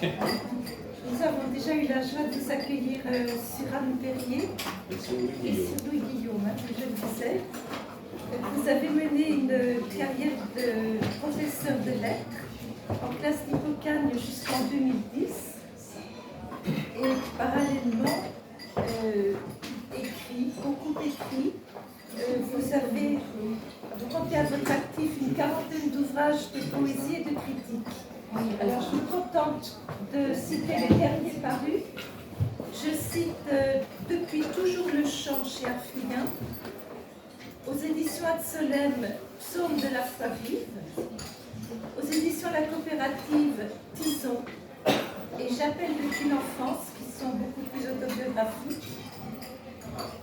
Nous avons déjà eu la joie de vous accueillir sur Anne Perrier et sur Louis Guillaume, que je le disais. Vous avez mené une carrière de professeur de lettres en classe d'Hippocane jusqu'en 2010 et parallèlement beaucoup écrit. Vous comptez à votre actif une quarantaine d'ouvrages de poésie et de critique. Alors je me contente de citer les derniers parus. Je cite Depuis toujours le chant chez Arfilien, aux éditions Ad Solem, Psaume de la foi vive, aux éditions La Coopérative, Tison et J'appelle depuis l'enfance, qui sont beaucoup plus autobiographiques,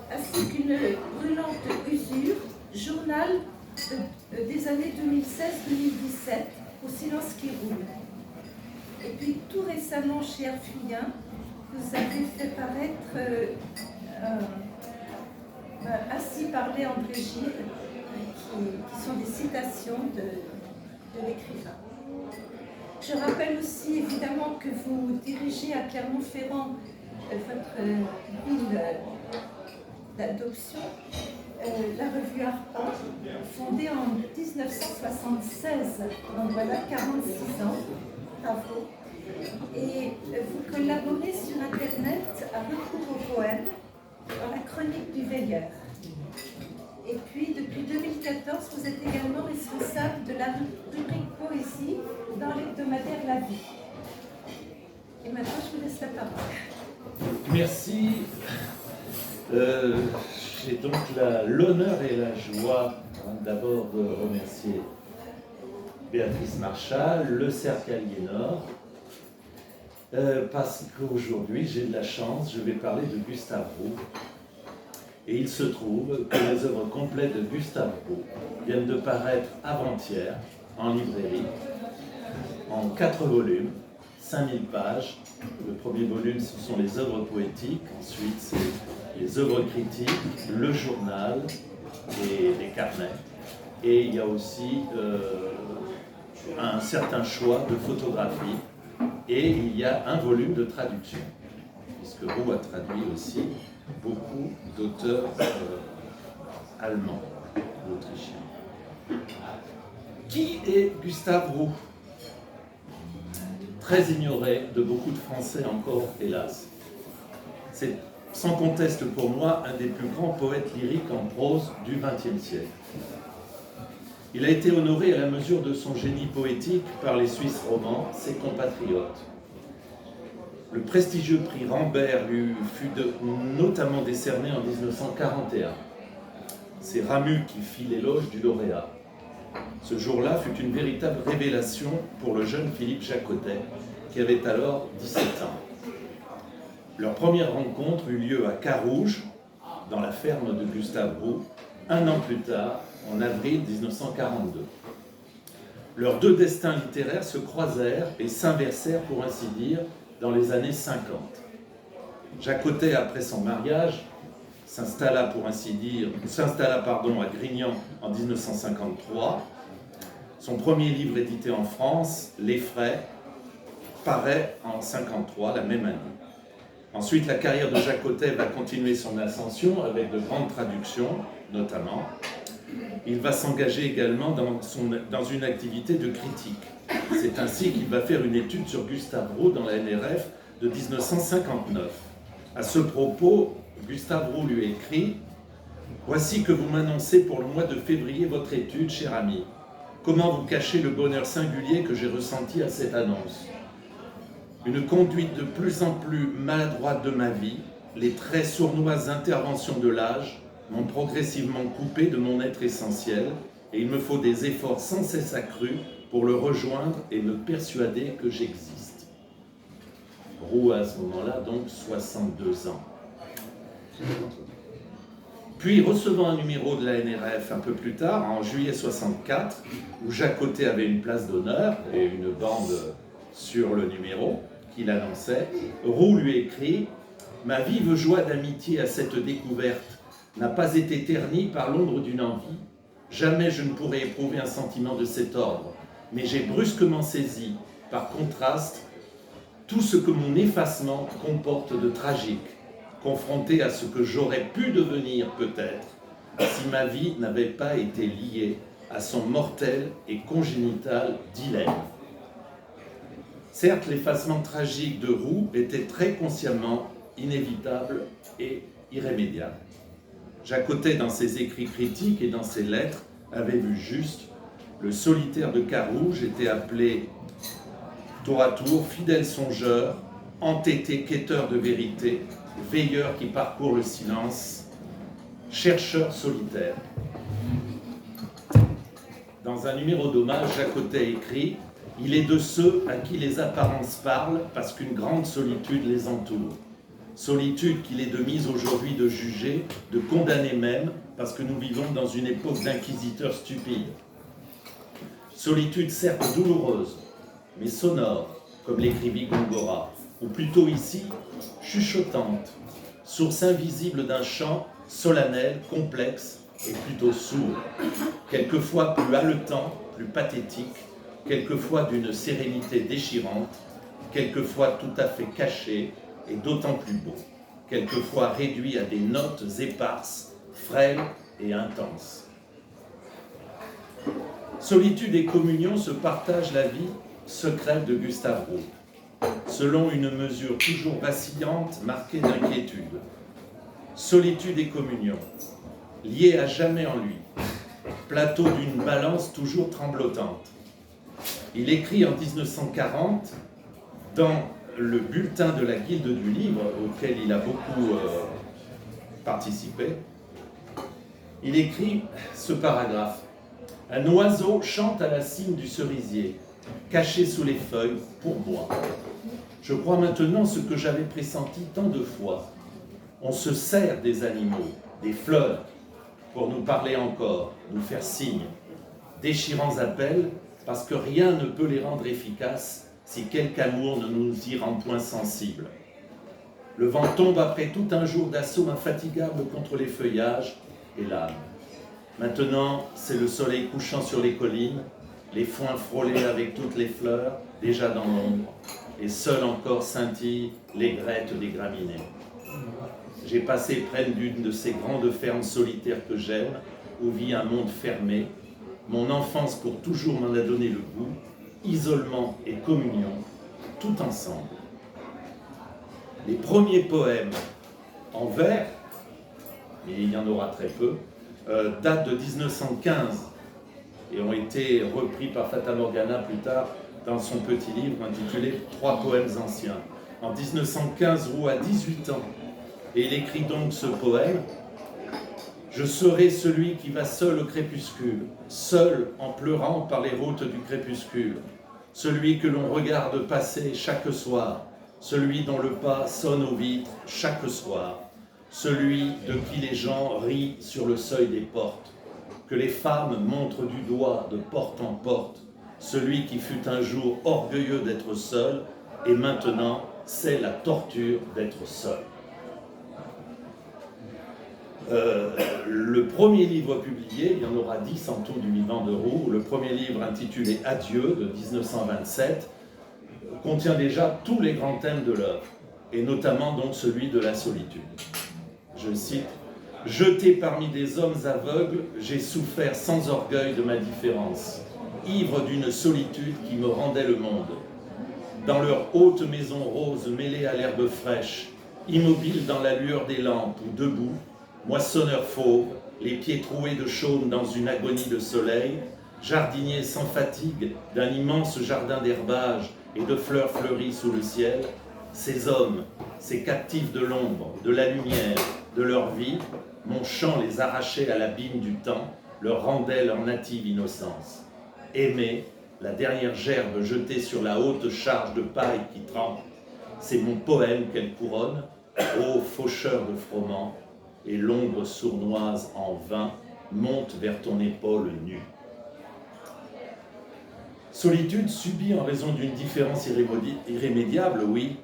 ainsi qu'une brûlante usure, journal des années 2016-2017, Au silence qui roule. Et puis tout récemment chez Arfilien, vous avez fait paraître Ainsi parlait André Gide, qui sont des citations de l'écrivain. Je rappelle aussi évidemment que vous dirigez à Clermont-Ferrand votre ville d'adoption, la revue Arpan, fondée en 1976, donc voilà 46 ans, bravo. Et vous collaborez sur Internet à Recours au poème dans la chronique du Veilleur. Et puis depuis 2014, vous êtes également responsable de la rubrique poésie dans l'hebdomadaire La Vie. Et maintenant, je vous laisse la parole. Merci. J'ai donc l'honneur et la joie d'abord de remercier Béatrice Marchal, le Cercle Aliénor, parce qu'aujourd'hui j'ai de la chance, je vais parler de Gustave Roux. Et il se trouve que les œuvres complètes de Gustave Roux viennent de paraître avant-hier en librairie, en 4 volumes, 5000 pages. Le premier volume, ce sont les œuvres poétiques, ensuite c'est les œuvres critiques, le journal et les carnets. Et il y a aussi un certain choix de photographies et il y a un volume de traduction, puisque Roux a traduit aussi beaucoup d'auteurs allemands ou autrichiens. Qui est Gustave Roux? Très ignoré de beaucoup de Français encore, hélas. C'est sans conteste pour moi un des plus grands poètes lyriques en prose du XXe siècle. Il a été honoré à la mesure de son génie poétique par les Suisses romans, ses compatriotes. Le prestigieux prix Rambert lui fut notamment décerné en 1941. C'est Ramu qui fit l'éloge du lauréat. Ce jour-là fut une véritable révélation pour le jeune Philippe Jacotet, qui avait alors 17 ans. Leur première rencontre eut lieu à Carouge, dans la ferme de Gustave Roux, un an plus tard, en avril 1942. Leurs deux destins littéraires se croisèrent et s'inversèrent, pour ainsi dire, dans les années 50. Jacotet, après son mariage, s'installa à Grignan en 1953. Son premier livre édité en France, Les Frais, paraît en 1953, la même année. Ensuite, la carrière de Jacotet va continuer son ascension avec de grandes traductions, notamment. Il va s'engager également dans une activité de critique. C'est ainsi qu'il va faire une étude sur Gustave Roux dans la NRF de 1959. À ce propos, Gustave Roux lui écrit « Voici que vous m'annoncez pour le mois de février votre étude, cher ami. Comment vous cacher le bonheur singulier que j'ai ressenti à cette annonce? Une conduite de plus en plus maladroite de ma vie, les très sournoises interventions de l'âge m'ont progressivement coupé de mon être essentiel et il me faut des efforts sans cesse accrus pour le rejoindre et me persuader que j'existe. » Roux a à ce moment-là donc 62 ans. Puis, recevant un numéro de la NRF un peu plus tard, en juillet 64, où Jacotet avait une place d'honneur et une bande sur le numéro qu'il annonçait, Roux lui écrit « Ma vive joie d'amitié à cette découverte n'a pas été ternie par l'ombre d'une envie. Jamais je ne pourrais éprouver un sentiment de cet ordre, mais j'ai brusquement saisi, par contraste, tout ce que mon effacement comporte de tragique, confronté à ce que j'aurais pu devenir peut-être si ma vie n'avait pas été liée à son mortel et congénital dilemme. Certes, l'effacement tragique de Roux était très consciemment inévitable et irrémédiable. Jacotet, dans ses écrits critiques et dans ses lettres, avait vu juste. Le solitaire de Carouge était appelé tour à tour fidèle songeur, entêté quêteur de vérité, veilleur qui parcourt le silence, chercheur solitaire. Dans un numéro d'hommage, Jacotet écrit « Il est de ceux à qui les apparences parlent parce qu'une grande solitude les entoure. Solitude qu'il est de mise aujourd'hui de juger, de condamner même, parce que nous vivons dans une époque d'inquisiteurs stupides. Solitude certes douloureuse, mais sonore, comme l'écrivit Góngora, ou plutôt ici, chuchotante, source invisible d'un chant solennel, complexe et plutôt sourd, quelquefois plus haletant, plus pathétique, quelquefois d'une sérénité déchirante, quelquefois tout à fait caché et d'autant plus beau, quelquefois réduit à des notes éparses, frêles et intenses. Solitude et communion se partagent la vie secrète de Gustave Roux, selon une mesure toujours vacillante, marquée d'inquiétude. Solitude et communion, liées à jamais en lui, plateau d'une balance toujours tremblotante. Il écrit en 1940, dans le bulletin de la Guilde du Livre, auquel il a beaucoup participé, il écrit ce paragraphe. « Un oiseau chante à la cime du cerisier, caché sous les feuilles, pour boire. Je crois maintenant ce que j'avais pressenti tant de fois. On se sert des animaux, des fleurs, pour nous parler encore, nous faire signe. Déchirants appels, parce que rien ne peut les rendre efficaces si quelque amour ne nous y rend point sensibles. Le vent tombe après tout un jour d'assaut infatigable contre les feuillages et l'âme. Maintenant, c'est le soleil couchant sur les collines, les foins frôlés avec toutes les fleurs, déjà dans l'ombre, et seules encore scintillent les grettes des graminées. J'ai passé près d'une de ces grandes fermes solitaires que j'aime, où vit un monde fermé. Mon enfance pour toujours m'en a donné le goût, isolement et communion, tout ensemble. Les premiers poèmes en vers, et il y en aura très peu, datent de 1915 et ont été repris par Fata Morgana plus tard dans son petit livre intitulé « Trois poèmes anciens ». En 1915, Roux a 18 ans et il écrit donc ce poème « Je serai celui qui va seul au crépuscule, seul en pleurant par les routes du crépuscule, celui que l'on regarde passer chaque soir, celui dont le pas sonne aux vitres chaque soir, celui de qui les gens rient sur le seuil des portes, que les femmes montrent du doigt de porte en porte, celui qui fut un jour orgueilleux d'être seul et maintenant c'est la torture d'être seul. » Le premier livre publié, il y en aura 10 en tout du vivant de Roux, le premier livre intitulé « Adieu » de 1927, contient déjà tous les grands thèmes de l'œuvre, et notamment donc celui de la solitude. Je cite, « Jeté parmi des hommes aveugles, j'ai souffert sans orgueil de ma différence, ivre d'une solitude qui me rendait le monde. Dans leur haute maison rose mêlée à l'herbe fraîche, immobile dans la lueur des lampes ou debout, moissonneur fauve, les pieds troués de chaume dans une agonie de soleil, jardinier sans fatigue d'un immense jardin d'herbage et de fleurs fleuries sous le ciel, ces hommes, ces captifs de l'ombre, de la lumière, de leur vie, mon chant les arrachait à l'abîme du temps, leur rendait leur native innocence. Aimer, la dernière gerbe jetée sur la haute charge de paille qui trempe, c'est mon poème qu'elle couronne, ô faucheur de froment, et l'ombre sournoise en vain monte vers ton épaule nue. Solitude subie en raison d'une différence irrémédiable, oui,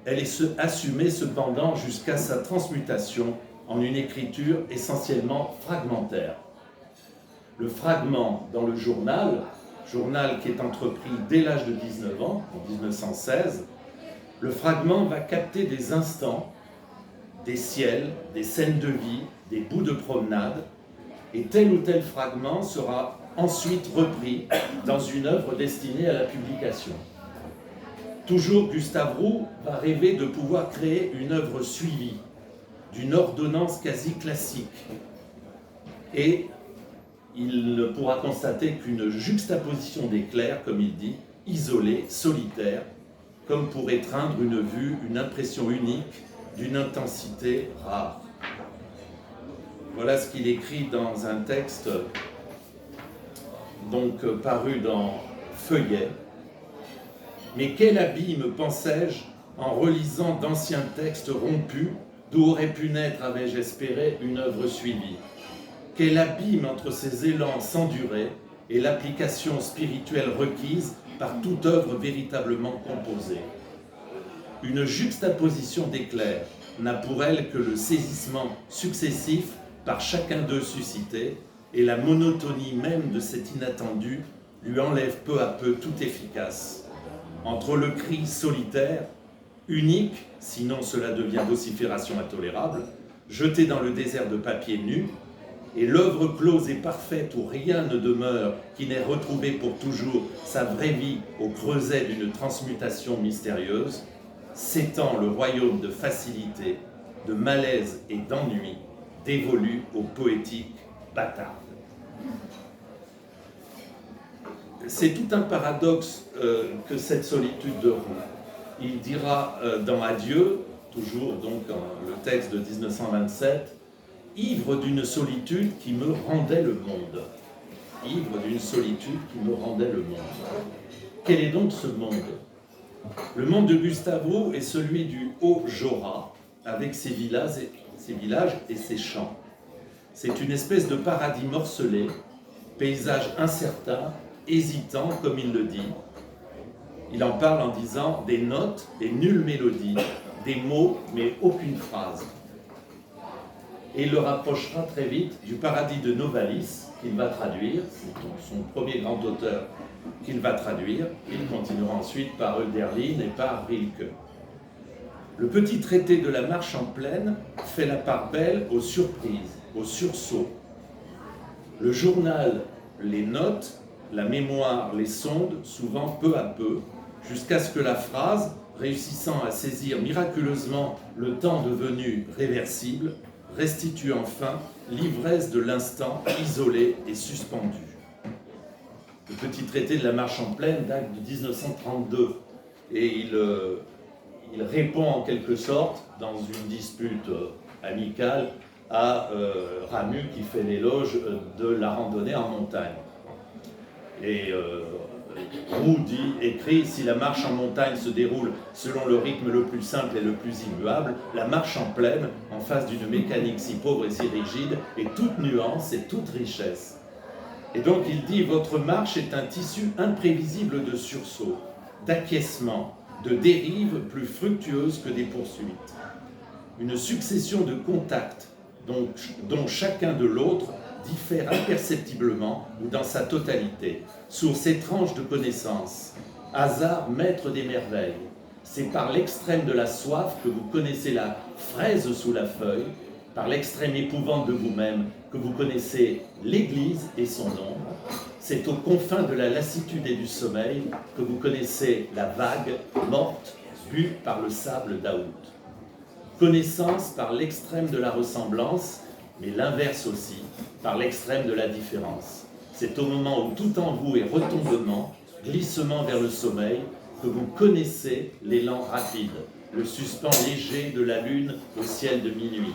elle est assumée cependant jusqu'à sa transmutation en une écriture essentiellement fragmentaire. Le fragment dans le journal qui est entrepris dès l'âge de 19 ans, en 1916, Le fragment va capter des instants, des ciels, des scènes de vie, des bouts de promenade, et tel ou tel fragment sera ensuite repris dans une œuvre destinée à la publication. Toujours, Gustave Roux va rêver de pouvoir créer une œuvre suivie, d'une ordonnance quasi classique. Et il ne pourra constater qu'une juxtaposition d'éclairs, comme il dit, isolée, solitaire, comme pour étreindre une vue, une impression unique, d'une intensité rare. Voilà ce qu'il écrit dans un texte donc paru dans Feuillet. Mais quel abîme, pensais-je, en relisant d'anciens textes rompus, d'où aurait pu naître, avais-je espéré, une œuvre suivie. Quel abîme entre ces élans sans durée et l'application spirituelle requise par toute œuvre véritablement composée. Une juxtaposition d'éclairs n'a pour elle que le saisissement successif par chacun d'eux suscité, et la monotonie même de cet inattendu lui enlève peu à peu toute efficace. Entre le cri solitaire, unique, sinon cela devient vocifération intolérable, jeté dans le désert de papier nu, et l'œuvre close et parfaite où rien ne demeure, qui n'ait retrouvé pour toujours sa vraie vie au creuset d'une transmutation mystérieuse, s'étend le royaume de facilité, de malaise et d'ennui, dévolu aux poétiques bâtardes. C'est tout un paradoxe que cette solitude de Roux. Il dira dans Adieu, toujours donc le texte de 1927, « Ivre d'une solitude qui me rendait le monde. » Ivre d'une solitude qui me rendait le monde. Quel est donc ce monde? Le monde de Gustave Roux est celui du Haut-Jura, avec ses villages et ses champs. C'est une espèce de paradis morcelé, paysage incertain, hésitant, comme il le dit. Il en parle en disant des notes et nulle mélodie, des mots mais aucune phrase. Et il le rapprochera très vite du paradis de Novalis, qu'il va traduire, c'est son premier grand auteur qu'il va traduire. Il continuera ensuite par Hölderlin et par Rilke. Le petit traité de la marche en plaine fait la part belle aux surprises, aux sursauts. Le journal les note, la mémoire les sonde, souvent peu à peu, jusqu'à ce que la phrase, réussissant à saisir miraculeusement le temps devenu réversible, restitue enfin l'ivresse de l'instant isolé et suspendu. Le petit traité de la marche en plaine date de 1932 et il répond en quelque sorte, dans une dispute amicale, à Ramu qui fait l'éloge de la randonnée en montagne. Et Roux écrit « Si la marche en montagne se déroule selon le rythme le plus simple et le plus immuable, la marche en plaine, en face d'une mécanique si pauvre et si rigide, est toute nuance et toute richesse. » Et donc il dit « Votre marche est un tissu imprévisible de sursauts, d'acquiescements, de dérives plus fructueuses que des poursuites. Une succession de contacts dont chacun de l'autre diffère imperceptiblement ou dans sa totalité, source étrange de connaissances, hasard maître des merveilles. C'est par l'extrême de la soif que vous connaissez la fraise sous la feuille, par l'extrême épouvante de vous-même que vous connaissez l'Église et son ombre. C'est aux confins de la lassitude et du sommeil que vous connaissez la vague morte bue par le sable d'août. Connaissance par l'extrême de la ressemblance, mais l'inverse aussi, par l'extrême de la différence. C'est au moment où tout en vous est retombement, glissement vers le sommeil, que vous connaissez l'élan rapide, le suspens léger de la lune au ciel de minuit.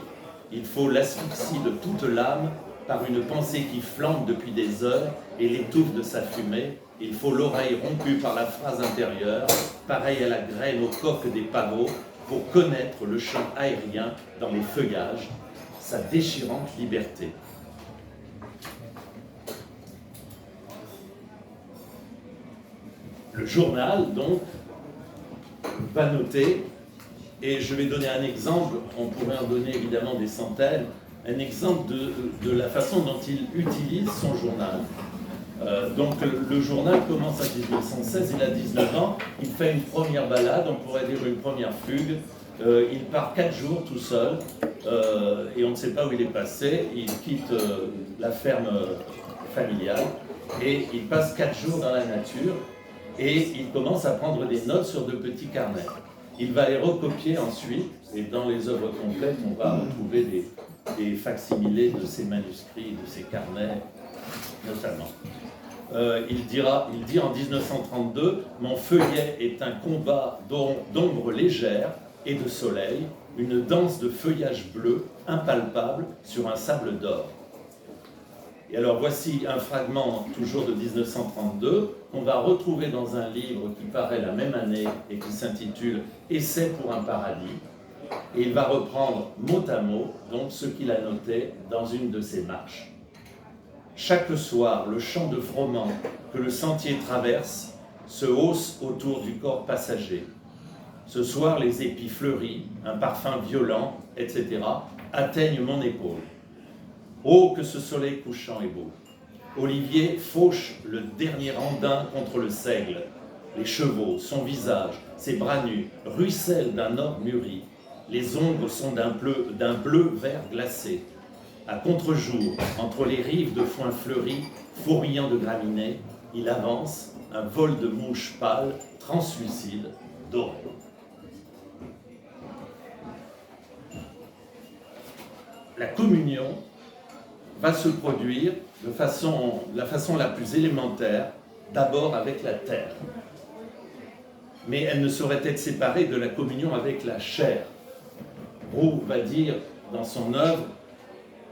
Il faut l'asphyxie de toute l'âme par une pensée qui flambe depuis des heures et l'étouffe de sa fumée. Il faut l'oreille rompue par la phrase intérieure, pareille à la graine aux coques des pavots, pour connaître le chant aérien dans les feuillages, sa déchirante liberté. Le journal, donc, va noter, et je vais donner un exemple, on pourrait en donner évidemment des centaines, un exemple de la façon dont il utilise son journal. Donc le journal commence à 1916, il a 19 ans, il fait une première balade, on pourrait dire une première fugue. Il part 4 jours tout seul et on ne sait pas où il est passé. Il quitte la ferme familiale et il passe 4 jours dans la nature et il commence à prendre des notes sur de petits carnets. Il va les recopier ensuite et dans les œuvres complètes, on va retrouver des facsimilés de ces manuscrits, de ces carnets notamment. Il dit en 1932 « Mon feuillet est un combat d'ombre légère et de soleil, une danse de feuillage bleu impalpable sur un sable d'or. » Et alors voici un fragment toujours de 1932 qu'on va retrouver dans un livre qui paraît la même année et qui s'intitule « Essai pour un paradis ». Et il va reprendre mot à mot donc ce qu'il a noté dans une de ses marches. Chaque soir, le champ de froment que le sentier traverse se hausse autour du corps passager. Ce soir, les épis fleuris, un parfum violent, etc., atteignent mon épaule. Oh, que ce soleil couchant est beau! Olivier fauche le dernier andin contre le seigle. Les chevaux, son visage, ses bras nus, ruissellent d'un or mûri. Les ombres sont d'un bleu vert glacé. À contre-jour, entre les rives de foin fleuri, fourmillant de graminées, il avance, un vol de mouches pâles, translucides, dorées. La communion va se produire de la façon la plus élémentaire, d'abord avec la terre. Mais elle ne saurait être séparée de la communion avec la chair. Roux va dire dans son œuvre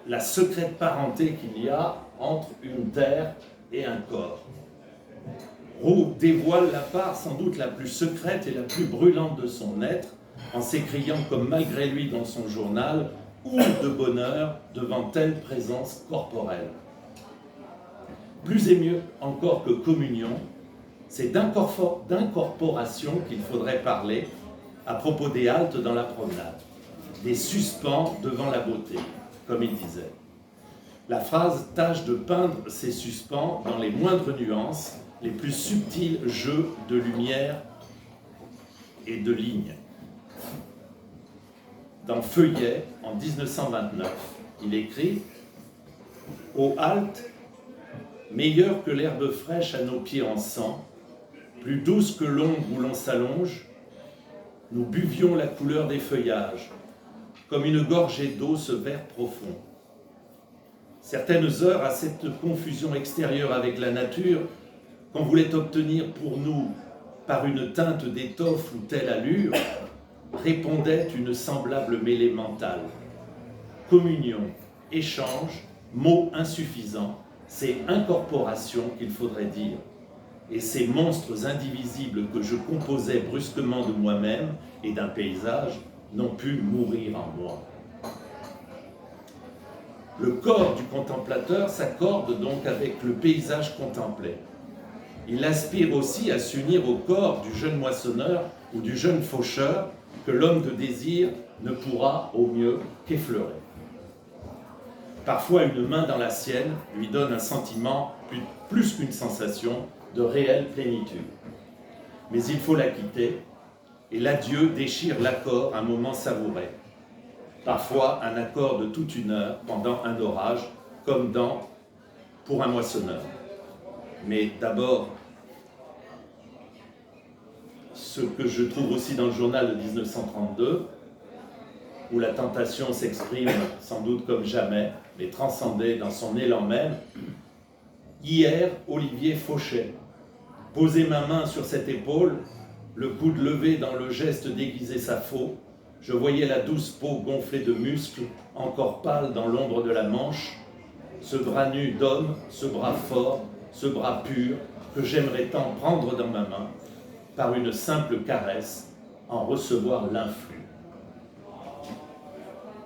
la secrète parenté qu'il y a entre une terre et un corps. Roux dévoile la part sans doute la plus secrète et la plus brûlante de son être en s'écriant comme malgré lui dans son journal « Ou de bonheur devant telle présence corporelle ». Plus et mieux encore que communion, c'est d'incorporation qu'il faudrait parler à propos des haltes dans la promenade, des suspens devant la beauté, comme il disait. La phrase tâche de peindre ces suspens dans les moindres nuances, les plus subtils jeux de lumière et de lignes. Dans Feuillet, en 1929, il écrit « Aux haltes, meilleure que l'herbe fraîche à nos pieds en sang, plus douce que l'ombre où l'on s'allonge, nous buvions la couleur des feuillages, comme une gorgée d'eau ce vert profond. Certaines heures à cette confusion extérieure avec la nature, qu'on voulait obtenir pour nous par une teinte d'étoffe ou telle allure, répondait une semblable mêlée mentale. Communion, échange, mots insuffisants, c'est incorporation qu'il faudrait dire. Et ces monstres indivisibles que je composais brusquement de moi-même et d'un paysage n'ont pu mourir en moi. Le corps du contemplateur s'accorde donc avec le paysage contemplé. Il aspire aussi à s'unir au corps du jeune moissonneur ou du jeune faucheur que l'homme de désir ne pourra au mieux qu'effleurer. Parfois, une main dans la sienne lui donne un sentiment, plus qu'une sensation, de réelle plénitude. Mais il faut la quitter, et l'adieu déchire l'accord un moment savouré. Parfois, un accord de toute une heure pendant un orage, comme dans « Pour un moissonneur ». Mais d'abord, ce que je trouve aussi dans le journal de 1932, où la tentation s'exprime sans doute comme jamais, mais transcendée dans son élan même. Hier, Olivier fauchait. Posé ma main sur cette épaule, le coude levé dans le geste d'aiguiser sa faux, je voyais la douce peau gonflée de muscles, encore pâle dans l'ombre de la manche, ce bras nu d'homme, ce bras fort, ce bras pur, que j'aimerais tant prendre dans ma main, par une simple caresse, en recevoir l'influx.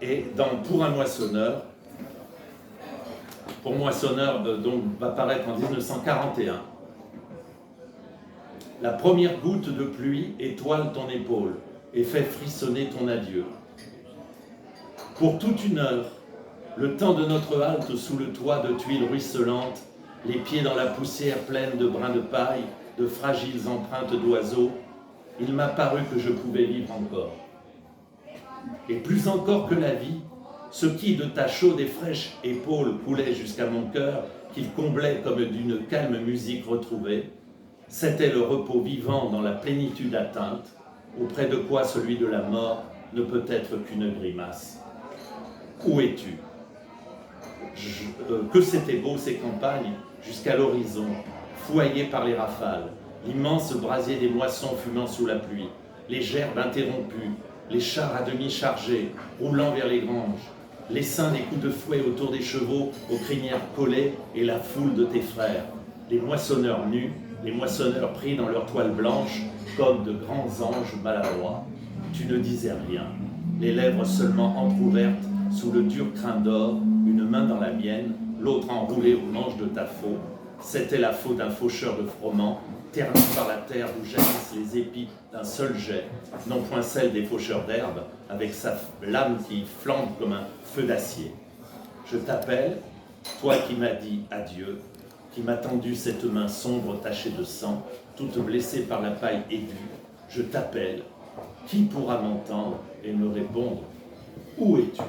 Et dans Pour un moissonneur, donc, va paraître en 1941, la première goutte de pluie étoile ton épaule et fait frissonner ton adieu. Pour toute une heure, le temps de notre halte sous le toit de tuiles ruisselantes, les pieds dans la poussière pleine de brins de paille, de fragiles empreintes d'oiseaux, il m'a paru que je pouvais vivre encore. Et plus encore que la vie, ce qui de ta chaude et fraîche épaule coulait jusqu'à mon cœur, qu'il comblait comme d'une calme musique retrouvée, c'était le repos vivant dans la plénitude atteinte, auprès de quoi celui de la mort ne peut être qu'une grimace. Où es-tu ? Que c'était beau ces campagnes, jusqu'à l'horizon, foyées par les rafales, l'immense brasier des moissons fumant sous la pluie, les gerbes interrompues, les chars à demi chargés, roulant vers les granges, l'essaim des coups de fouet autour des chevaux aux crinières collées et la foule de tes frères, les moissonneurs nus, les moissonneurs pris dans leur toile blanche comme de grands anges maladroits. Tu ne disais rien, les lèvres seulement entr'ouvertes sous le dur crin d'or, une main dans la mienne, l'autre enroulée au manche de ta faux. C'était la faux d'un faucheur de froment, ternie par la terre d'où jaillissent les épis d'un seul jet, non point celle des faucheurs d'herbe, avec sa lame qui flambe comme un feu d'acier. Je t'appelle, toi qui m'as dit adieu, qui m'as tendu cette main sombre tachée de sang, toute blessée par la paille aiguë. Je t'appelle, qui pourra m'entendre et me répondre ? Où es-tu ?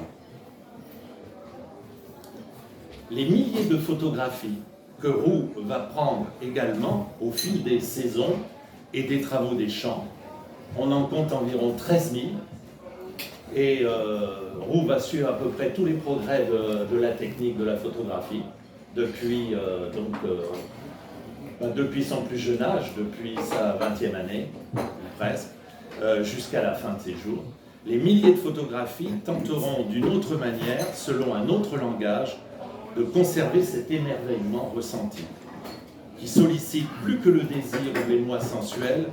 Les milliers de photographies que Roux va prendre également au fil des saisons et des travaux des champs, on en compte environ 13 000, et Roux va suivre à peu près tous les progrès de la technique de la photographie depuis son plus jeune âge, depuis sa 20e année, presque, jusqu'à la fin de ses jours. Les milliers de photographies tenteront d'une autre manière, selon un autre langage, de conserver cet émerveillement ressenti, qui sollicite plus que le désir ou l'émoi sensuel,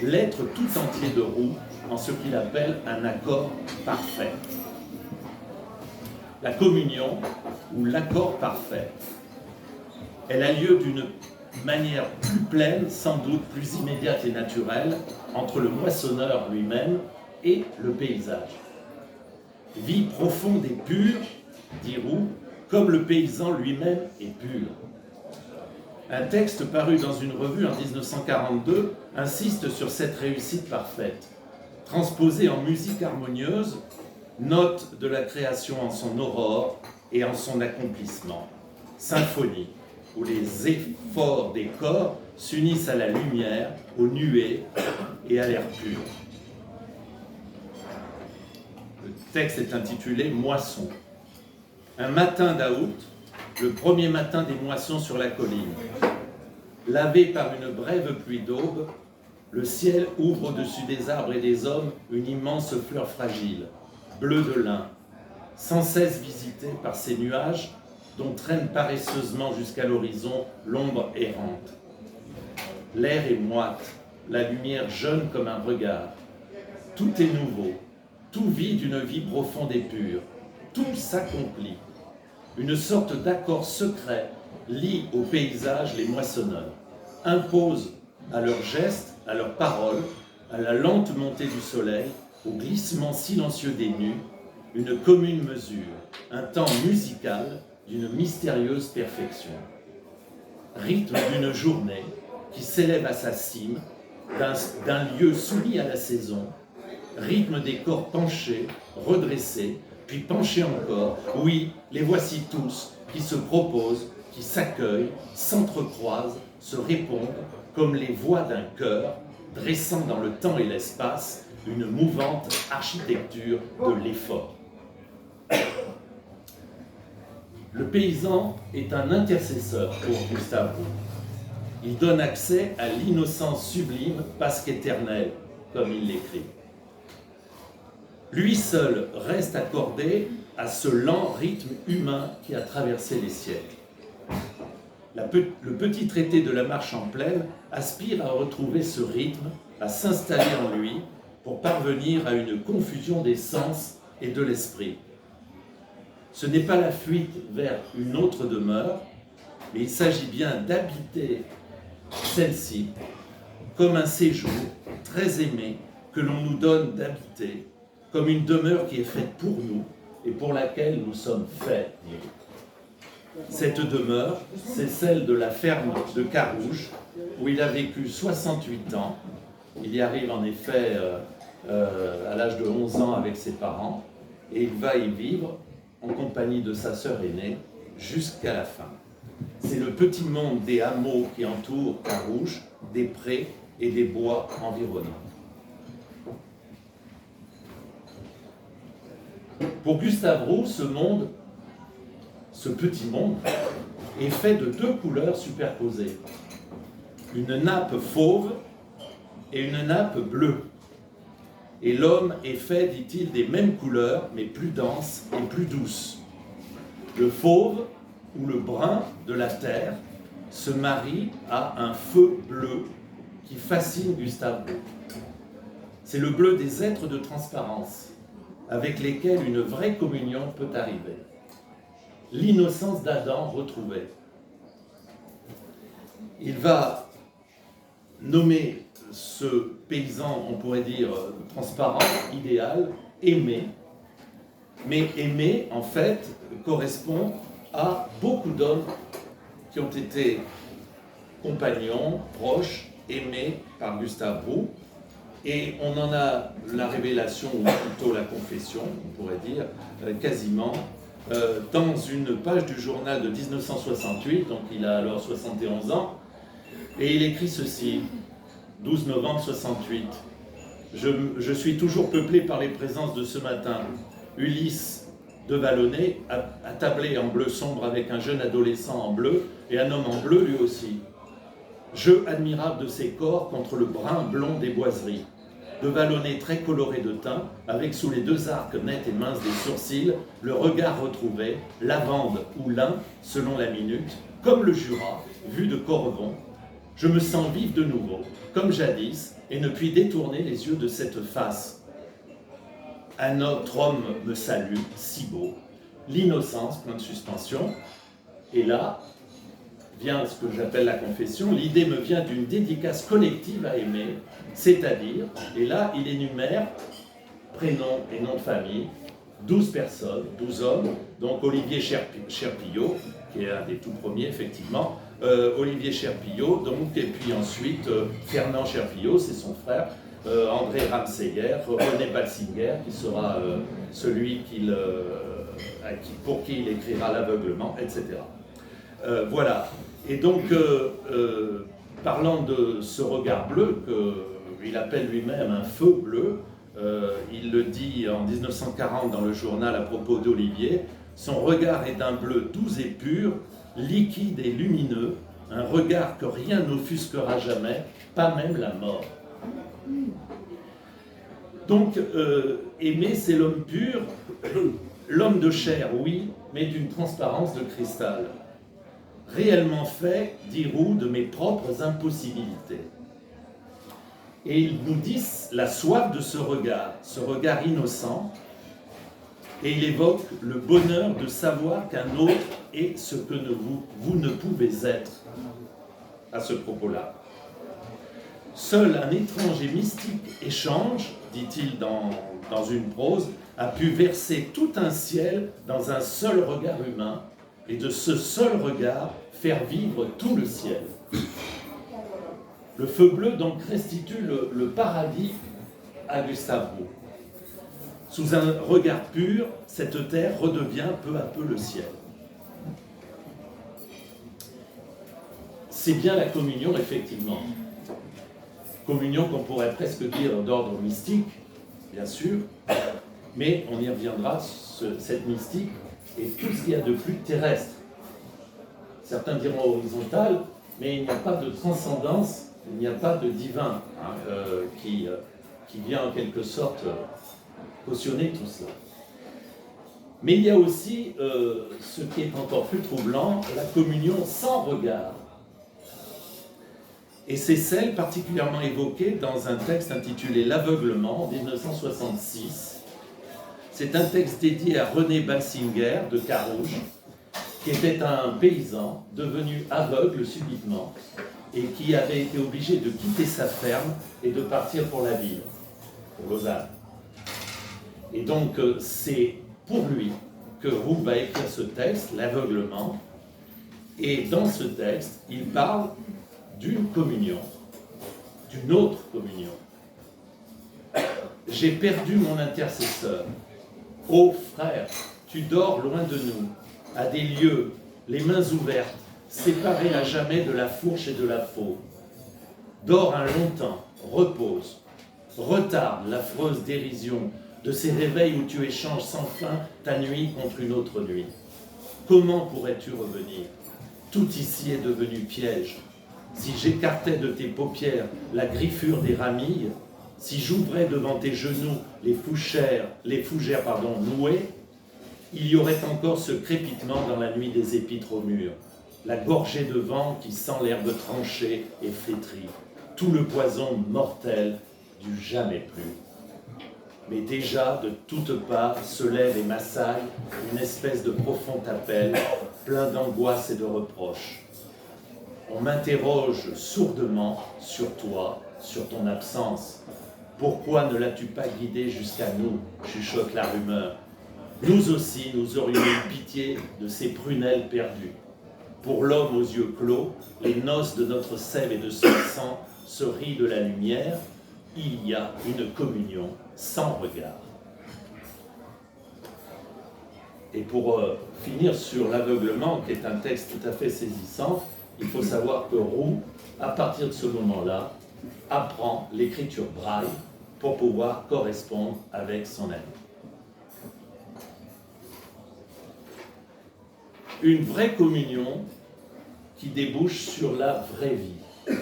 l'être tout entier de Roux en ce qu'il appelle un accord parfait. La communion, ou l'accord parfait, elle a lieu d'une manière plus pleine, sans doute plus immédiate et naturelle, entre le moissonneur lui-même et le paysage. Vie profonde et pure, dit Roux, comme le paysan lui-même est pur. Un texte paru dans une revue en 1942 insiste sur cette réussite parfaite. Transposée en musique harmonieuse, note de la création en son aurore et en son accomplissement. Symphonie, où les efforts des corps s'unissent à la lumière, aux nuées et à l'air pur. Le texte est intitulé « Moisson ». Un matin d'août, le premier matin des moissons sur la colline. Lavé par une brève pluie d'aube, le ciel ouvre au-dessus des arbres et des hommes une immense fleur fragile, bleue de lin, sans cesse visitée par ces nuages dont traîne paresseusement jusqu'à l'horizon l'ombre errante. L'air est moite, la lumière jeune comme un regard. Tout est nouveau, tout vit d'une vie profonde et pure. Tout s'accomplit. Une sorte d'accord secret lie au paysage les moissonneurs, impose à leurs gestes, à leurs paroles, à la lente montée du soleil, au glissement silencieux des nues, une commune mesure, un temps musical d'une mystérieuse perfection. Rythme d'une journée qui s'élève à sa cime, d'un lieu soumis à la saison, rythme des corps penchés, redressés, puis penchés encore. Oui, les voici tous qui se proposent, qui s'accueillent, s'entrecroisent, se répondent comme les voix d'un chœur, dressant dans le temps et l'espace une mouvante architecture de l'effort. Le paysan est un intercesseur pour Gustave Roux. Il donne accès à l'innocence sublime, parce qu'éternelle, comme il l'écrit. Lui seul reste accordé à ce lent rythme humain qui a traversé les siècles. Le petit traité de la marche en plaine aspire à retrouver ce rythme, à s'installer en lui pour parvenir à une confusion des sens et de l'esprit. Ce n'est pas la fuite vers une autre demeure, mais il s'agit bien d'habiter celle-ci comme un séjour très aimé que l'on nous donne d'habiter, comme une demeure qui est faite pour nous et pour laquelle nous sommes faits. Cette demeure, c'est celle de la ferme de Carouge, où il a vécu 68 ans. Il y arrive en effet à l'âge de 11 ans avec ses parents, et il va y vivre en compagnie de sa sœur aînée jusqu'à la fin. C'est le petit monde des hameaux qui entourent Carouge, des prés et des bois environnants. Pour Gustave Roux, ce petit monde, est fait de deux couleurs superposées. Une nappe fauve et une nappe bleue. Et l'homme est fait, dit-il, des mêmes couleurs, mais plus denses et plus douces. Le fauve, ou le brun de la terre, se marie à un feu bleu qui fascine Gustave Roux. C'est le bleu des êtres de transparence, avec lesquels une vraie communion peut arriver. L'innocence d'Adam retrouvée. Il va nommer ce paysan, on pourrait dire, transparent, idéal, aimé. Mais aimé, en fait, correspond à beaucoup d'hommes qui ont été compagnons, proches, aimés par Gustave Roux. Et on en a la révélation, ou plutôt la confession, on pourrait dire, quasiment, dans une page du journal de 1968, donc il a alors 71 ans, et il écrit ceci, 12 novembre 68. Je suis toujours peuplé par les présences de ce matin. Ulysse de Vallonnet, attablé en bleu sombre avec un jeune adolescent en bleu, et un homme en bleu lui aussi. Jeu admirable de ses corps contre le brun blond des boiseries. De Vallonnet très coloré de teint, avec sous les deux arcs nets et minces des sourcils, le regard retrouvé, lavande ou lin, selon la minute, comme le Jura, vu de Correvon. Je me sens vif de nouveau, comme jadis, et ne puis détourner les yeux de cette face. Un autre homme me salue, si beau. L'innocence, point de suspension. Et là vient ce que j'appelle la confession. L'idée me vient d'une dédicace collective à aimer, c'est-à-dire, et là il énumère prénom et nom de famille, 12 personnes, 12 hommes, donc Olivier Cherpillot, qui est un des tout premiers effectivement, Olivier Cherpillot, donc, et puis ensuite Fernand Cherpillot, c'est son frère, André Ramseyer, René Balsinger, qui sera celui pour qui il écrira L'aveuglement, etc. Voilà. Et donc, parlant de ce regard bleu, qu'il appelle lui-même un feu bleu, il le dit en 1940 dans le journal à propos d'Olivier, son regard est d'un bleu doux et pur, liquide et lumineux, un regard que rien n'offusquera jamais, pas même la mort. Donc, aimer, c'est l'homme pur, l'homme de chair, oui, mais d'une transparence de cristal. Réellement fait, dit Roux, de mes propres impossibilités. Et il nous dit la soif de ce regard innocent, et il évoque le bonheur de savoir qu'un autre est ce que vous ne pouvez être à ce propos-là. Seul un étrange et mystique échange, dit-il dans une prose, a pu verser tout un ciel dans un seul regard humain, et de ce seul regard faire vivre tout le ciel. Le feu bleu donc restitue le paradis à Gustave Roux. Sous un regard pur, cette terre redevient peu à peu le ciel. C'est bien la communion, effectivement. Communion qu'on pourrait presque dire d'ordre mystique, bien sûr, mais on y reviendra, cette mystique est tout ce qu'il y a de plus terrestre. Certains diront horizontal, mais il n'y a pas de transcendance, il n'y a pas de divin qui vient en quelque sorte cautionner tout cela. Mais il y a aussi ce qui est encore plus troublant, la communion sans regard. Et c'est celle particulièrement évoquée dans un texte intitulé L'aveuglement, en 1966. C'est un texte dédié à René Balsinger de Carouge, qui était un paysan devenu aveugle subitement et qui avait été obligé de quitter sa ferme et de partir pour la ville, pour Lausanne. Et donc c'est pour lui que Roux va écrire ce texte, L'aveuglement, Et dans ce texte, il parle d'une communion, d'une autre communion. J'ai perdu mon intercesseur. Ô frère, tu dors loin de nous, à des lieux, les mains ouvertes, séparés à jamais de la fourche et de la faux. Dors un long temps, repose, retarde l'affreuse dérision de ces réveils où tu échanges sans fin ta nuit contre une autre nuit. Comment pourrais-tu revenir? Tout ici est devenu piège. Si j'écartais de tes paupières la griffure des ramilles, si j'ouvrais devant tes genoux les fougères nouées, il y aurait encore ce crépitement dans la nuit des épîtres au mur, la gorgée de vent qui sent l'herbe tranchée et flétrie, tout le poison mortel du jamais plus. Mais déjà, de toutes parts, se lève et m'assaille une espèce de profond appel, plein d'angoisse et de reproches. On m'interroge sourdement sur toi, sur ton absence. Pourquoi ne l'as-tu pas guidé jusqu'à nous, chuchote la rumeur. Nous aussi, nous aurions eu pitié de ces prunelles perdues. Pour l'homme aux yeux clos, les noces de notre sève et de son sang se rient de la lumière. Il y a une communion sans regard. Et pour finir sur l'aveuglement, qui est un texte tout à fait saisissant, il faut savoir que Roux, à partir de ce moment-là, apprend l'écriture braille pour pouvoir correspondre avec son ami. Une vraie communion qui débouche sur la vraie vie.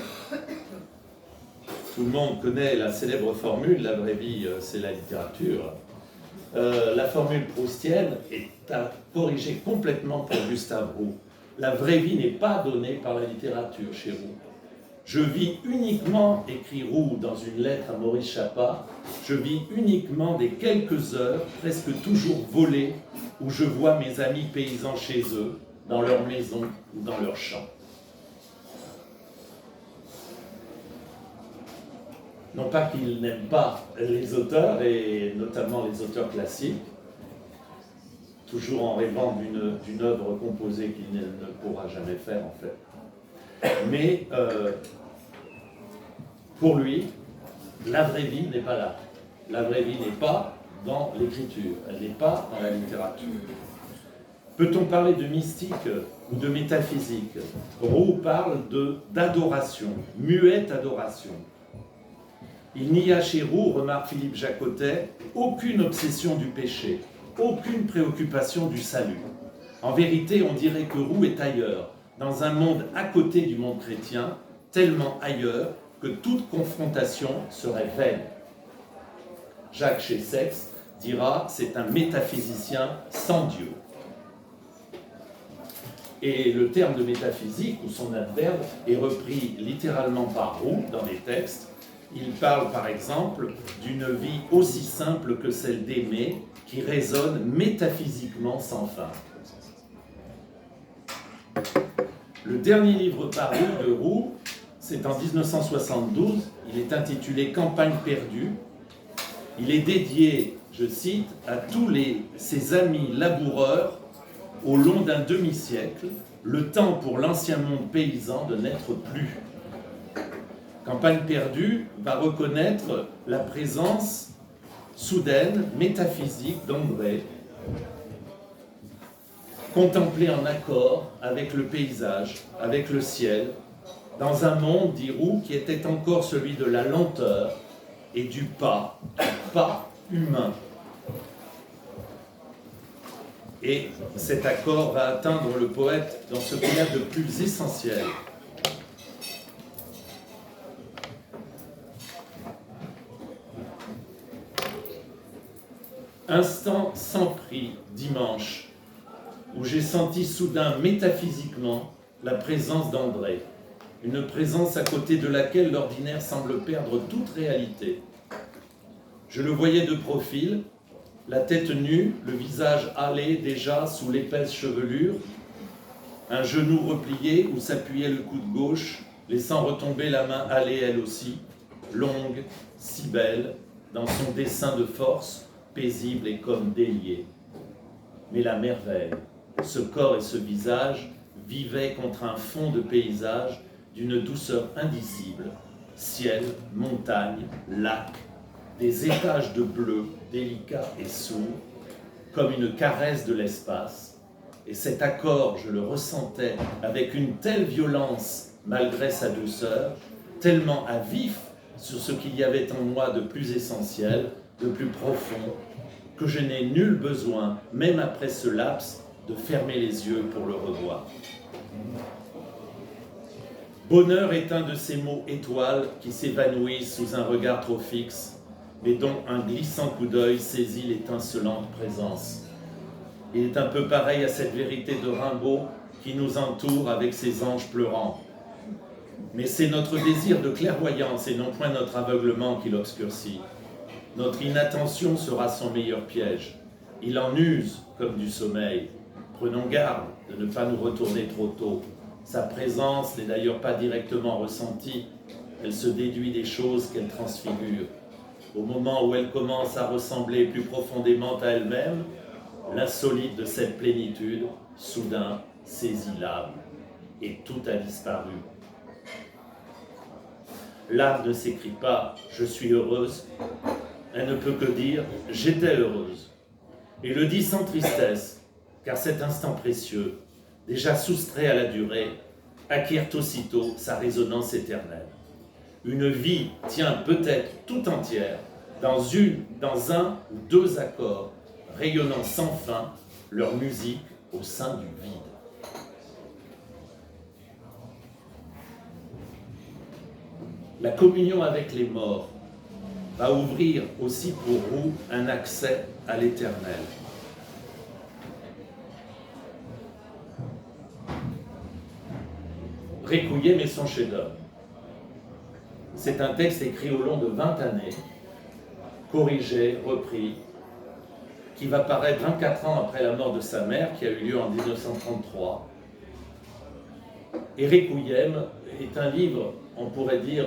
Tout le monde connaît la célèbre formule, la vraie vie, c'est la littérature. La formule proustienne est à corriger complètement pour Gustave Roux. La vraie vie n'est pas donnée par la littérature chez Roux. Je vis uniquement, écrit Roux dans une lettre à Maurice Chappat, je vis uniquement des quelques heures, presque toujours volées, où je vois mes amis paysans chez eux, dans leur maison ou dans leur champ. Non pas qu'il n'aime pas les auteurs, et notamment les auteurs classiques, toujours en rêvant d'une œuvre composée qu'il ne pourra jamais faire en fait. Mais pour lui, la vraie vie n'est pas là. La vraie vie n'est pas dans l'écriture, elle n'est pas dans la littérature. Peut-on parler de mystique ou de métaphysique? Roux parle d'adoration, muette adoration. Il n'y a chez Roux, remarque Philippe Jacotet, aucune obsession du péché, aucune préoccupation du salut. En vérité, on dirait que Roux est ailleurs, dans un monde à côté du monde chrétien, tellement ailleurs que toute confrontation serait vaine. Jacques Chessex dira « c'est un métaphysicien sans Dieu ». Et le terme de métaphysique, ou son adverbe, est repris littéralement par Roux dans les textes. Il parle par exemple d'une vie aussi simple que celle d'aimer, qui résonne métaphysiquement sans fin. Le dernier livre paru de Roux, c'est en 1972, il est intitulé « Campagne perdue ». Il est dédié, je cite, à tous ses amis laboureurs au long d'un demi-siècle, le temps pour l'ancien monde paysan de n'être plus. Campagne perdue va reconnaître la présence soudaine, métaphysique d'André, contemplé en accord avec le paysage, avec le ciel, dans un monde, dit Roux, qui était encore celui de la lenteur et du pas humain. Et cet accord va atteindre le poète dans ce qu'il y a de plus essentiel. Instant sans prix, dimanche, où j'ai senti soudain métaphysiquement la présence d'André, une présence à côté de laquelle l'ordinaire semble perdre toute réalité. Je le voyais de profil, la tête nue, le visage hâlé déjà sous l'épaisse chevelure, un genou replié où s'appuyait le coude gauche, laissant retomber la main hâlée elle aussi, longue, si belle, dans son dessin de force, paisible et comme délié. Mais la merveille, ce corps et ce visage vivait contre un fond de paysage d'une douceur indicible, ciel, montagne, lac, des étages de bleu délicats et sourds, comme une caresse de l'espace. Et cet accord, je le ressentais avec une telle violence malgré sa douceur, tellement à vif sur ce qu'il y avait en moi de plus essentiel, de plus profond, que je n'ai nul besoin, même après ce laps, de fermer les yeux pour le revoir. Bonheur est un de ces mots étoiles qui s'évanouissent sous un regard trop fixe, mais dont un glissant coup d'œil saisit l'étincelante présence. Il est un peu pareil à cette vérité de Rimbaud qui nous entoure avec ses anges pleurants. Mais c'est notre désir de clairvoyance et non point notre aveuglement qui l'obscurcit. Notre inattention sera son meilleur piège. Il en use comme du sommeil. Prenons garde de ne pas nous retourner trop tôt. Sa présence n'est d'ailleurs pas directement ressentie. Elle se déduit des choses qu'elle transfigure. Au moment où elle commence à ressembler plus profondément à elle-même, l'insolite de cette plénitude, soudain, saisit l'âme. Et tout a disparu. L'âme ne s'écrie pas « je suis heureuse », elle ne peut que dire « j'étais heureuse ». Et le dit sans tristesse, car cet instant précieux, déjà soustrait à la durée, acquiert aussitôt sa résonance éternelle. Une vie tient peut-être tout entière dans un ou deux accords, rayonnant sans fin leur musique au sein du vide. La communion avec les morts va ouvrir aussi pour Roux un accès à l'éternel. Requiem est son chef-d'œuvre. C'est un texte écrit au long de 20 années, corrigé, repris, qui va paraître 24 ans après la mort de sa mère, qui a eu lieu en 1933. Et Requiem est un livre, on pourrait dire,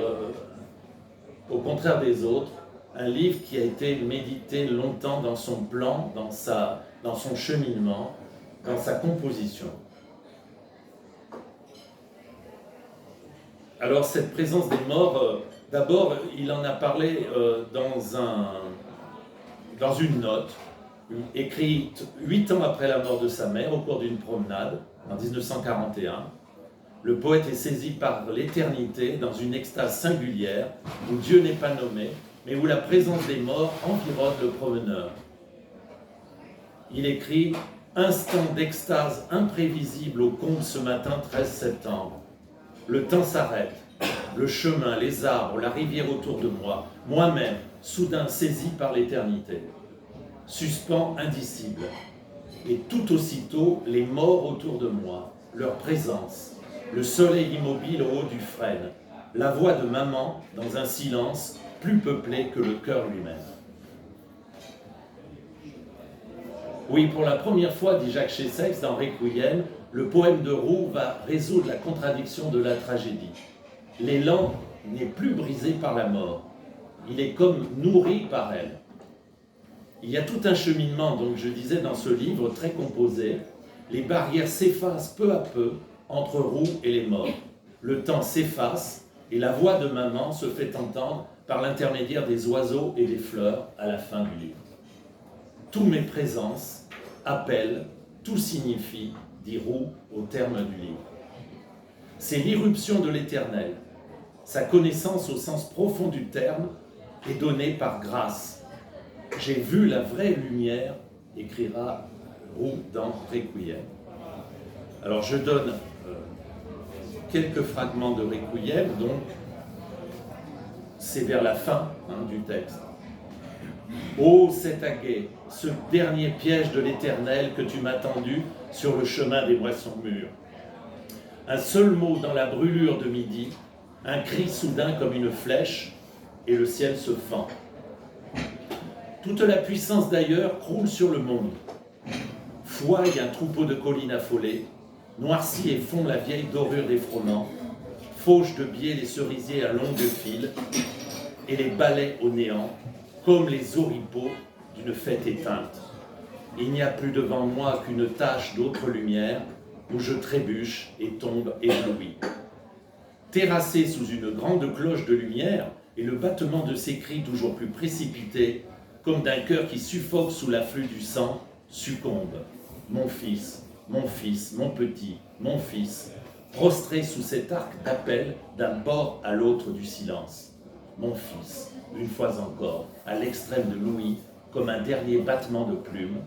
au contraire des autres, un livre qui a été médité longtemps dans son plan, dans son cheminement, dans sa composition. Alors cette présence des morts, d'abord il en a parlé dans une note, écrite 8 ans après la mort de sa mère, au cours d'une promenade, en 1941. Le poète est saisi par l'éternité dans une extase singulière, où Dieu n'est pas nommé, mais où la présence des morts environne le promeneur. Il écrit « Instant d'extase imprévisible au comble ce matin 13 septembre. Le temps s'arrête, le chemin, les arbres, la rivière autour de moi, moi-même, soudain saisi par l'éternité. Suspens indicible. Et tout aussitôt, les morts autour de moi, leur présence, le soleil immobile au haut du frêne, la voix de maman dans un silence plus peuplé que le cœur lui-même. » Oui, pour la première fois, dit Jacques Chessex dans Requiem, le poème de Roux va résoudre la contradiction de la tragédie. L'élan n'est plus brisé par la mort, il est comme nourri par elle. Il y a tout un cheminement, donc je disais dans ce livre très composé, les barrières s'effacent peu à peu entre Roux et les morts. Le temps s'efface et la voix de maman se fait entendre par l'intermédiaire des oiseaux et des fleurs à la fin du livre. Tous mes présences appellent, tout signifie, dit Roux au terme du livre. C'est l'irruption de l'éternel. Sa connaissance au sens profond du terme est donnée par grâce. J'ai vu la vraie lumière, écrira Roux dans Requiem. Alors je donne quelques fragments de Requiem, donc c'est vers la fin du texte. Ô cet aguet, ce dernier piège de l'éternel que tu m'as tendu sur le chemin des moissons mûres. Un seul mot dans la brûlure de midi, un cri soudain comme une flèche, et le ciel se fend. Toute la puissance d'ailleurs croule sur le monde. Fouaille un troupeau de collines affolées, noircit et fond la vieille dorure des froment, fauche de biais les cerisiers à longues files, et les balaie au néant, comme les oripeaux d'une fête éteinte. Il n'y a plus devant moi qu'une tache d'autre lumière, où je trébuche et tombe ébloui. Terrassé sous une grande cloche de lumière et le battement de ses cris toujours plus précipités, comme d'un cœur qui suffoque sous l'afflux du sang, succombe. Mon fils, mon petit, mon fils, prostré sous cet arc d'appel d'un bord à l'autre du silence. Mon fils, une fois encore, à l'extrême de l'ouïe, comme un dernier battement de plume,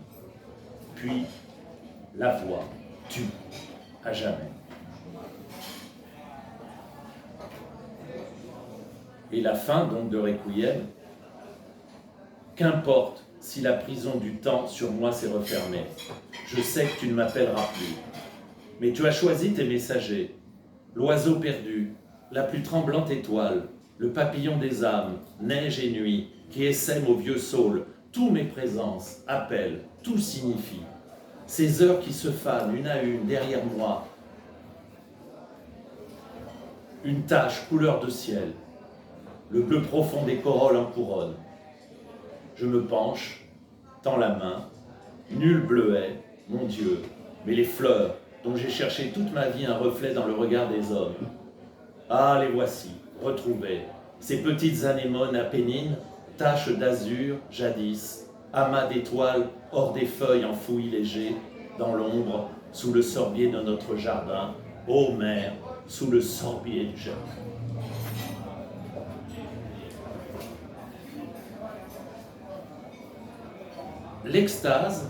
puis la voix tue à jamais. Et la fin donc de Requiem, qu'importe si la prison du temps sur moi s'est refermée, je sais que tu ne m'appelleras plus. Mais tu as choisi tes messagers, l'oiseau perdu, la plus tremblante étoile, le papillon des âmes, neige et nuit, qui essaiment au vieux saule, tous mes présences, appellent, tout signifie. Ces heures qui se fanent une à une derrière moi, une tache couleur de ciel, le bleu profond des corolles en couronne. Je me penche, tends la main, nul bleuet, mon Dieu, mais les fleurs dont j'ai cherché toute ma vie un reflet dans le regard des hommes. Ah, les voici, retrouvées, ces petites anémones apennines, taches d'azur, jadis, amas d'étoiles hors des feuilles en fouillis léger, dans l'ombre, sous le sorbier de notre jardin, ô mère, sous le sorbier du jardin. L'extase,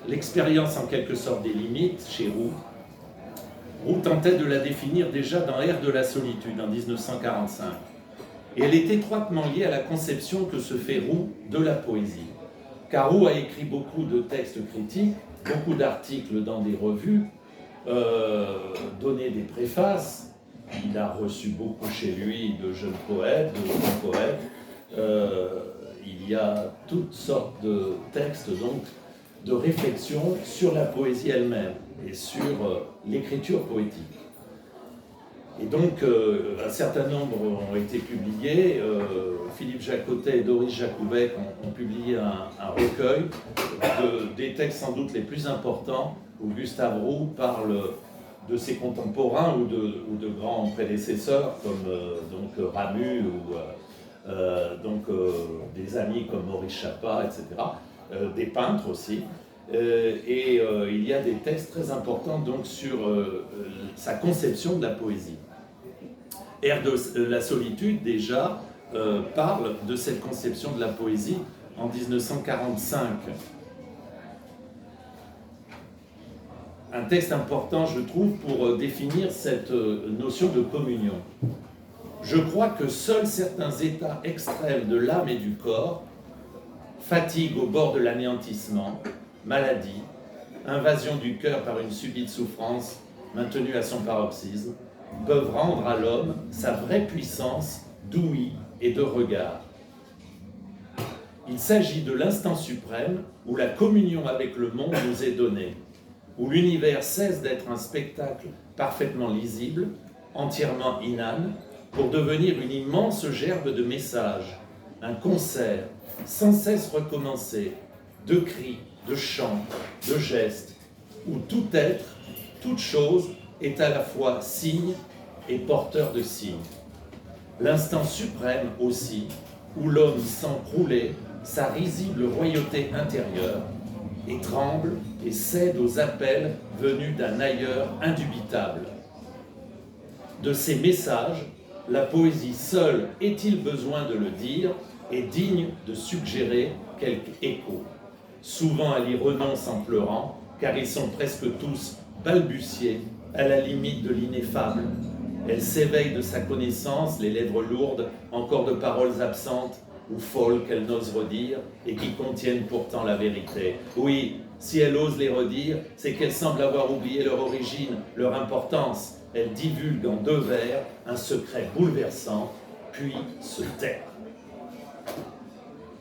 l'expérience en quelque sorte des limites chez Roux tentait de la définir déjà dans Air de la solitude en 1945. Et elle est étroitement liée à la conception que se fait Roux de la poésie. Car Roux a écrit beaucoup de textes critiques, beaucoup d'articles dans des revues, donné des préfaces. Il a reçu beaucoup chez lui de jeunes poètes, de grands poètes. Il y a toutes sortes de textes, donc, de réflexion sur la poésie elle-même et sur l'écriture poétique. Et donc, un certain nombre ont été publiés. Philippe Jacotet et Doris Jacoubek ont publié un recueil des textes sans doute les plus importants où Gustave Roux parle de ses contemporains ou de grands prédécesseurs comme donc Ramu ou des amis comme Maurice Chapa, etc., des peintres aussi. Il y a des textes très importants donc, sur sa conception de la poésie. Air de la solitude, déjà, parle de cette conception de la poésie en 1945. Un texte important, je trouve, pour définir cette notion de communion. Je crois que seuls certains états extrêmes de l'âme et du corps, fatigue au bord de l'anéantissement, maladie, invasion du cœur par une subite souffrance maintenue à son paroxysme, peuvent rendre à l'homme sa vraie puissance d'ouïe et de regard. Il s'agit de l'instant suprême où la communion avec le monde nous est donnée, où l'univers cesse d'être un spectacle parfaitement lisible, entièrement inane, pour devenir une immense gerbe de messages, un concert sans cesse recommencé, de cris, de chants, de gestes, où tout être, toute chose est à la fois signe et porteur de signes. L'instant suprême aussi, où l'homme sent crouler sa risible royauté intérieure et tremble et cède aux appels venus d'un ailleurs indubitable. De ces messages, la poésie seule, est-il besoin de le dire, est digne de suggérer quelque écho. Souvent elle y renonce en pleurant, car ils sont presque tous balbutiés à la limite de l'ineffable. Elle s'éveille de sa connaissance, les lèvres lourdes, encore de paroles absentes ou folles qu'elle n'ose redire et qui contiennent pourtant la vérité. Oui, si elle ose les redire, c'est qu'elle semble avoir oublié leur origine, leur importance. Elle divulgue en 2 vers un secret bouleversant, puis se tait.